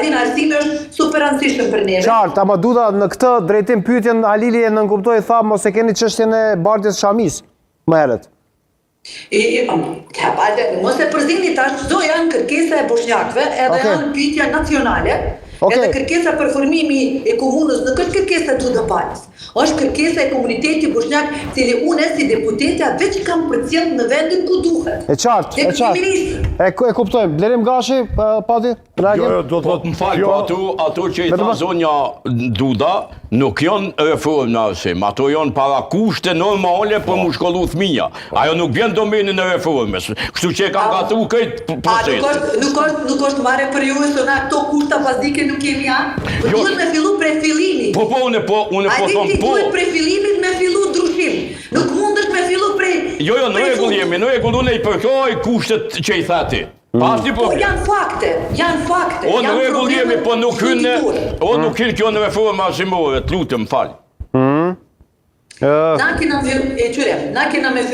din arsimi është super rëndësishëm për neve. Qartë, ama Duda, në këtë drejtim pyetjen Halili e nënkuptoi, tha mos e keni çështjen e Bardhjes Shamis më herët. Mos e përzini tash, çdo janë kërkesa e bosnjakëve, edhe janë pyetja nacionale. Edhe kërkesa për formimi e komunës nuk është kërkesa e Duda Palës. Është kërkesa e komunitetit bosnjak, cili unë si deputetja veç kam përcjell në vendin ku duhet. E qartë. E kuptojmë. Blerim Gashi, pati? Do të më falë, ato që i tha zonja Duda, nuk janë reforma arsim, ato janë para kushte normale për mu shkollu fëmija. Ajo nuk vjen domenin e reformës. Kështu që e kam gatru këtë procesin. Nuk është marrë për ju e sona këto kushta pasdike nuk kemi janë? Duhet me fillu prej fillimit. Unë po thonë po. Duhet prej fillimit me fillu ndryshim. Nuk mund është me fillu prej... Jo, në regull jemi, në regull unë i përkroj kushtet që i thati. Po janë fakte. O në regull jemi, po nuk hynë, nuk hynë kjo në reforma arsimore, të lutem, falë. Na kena me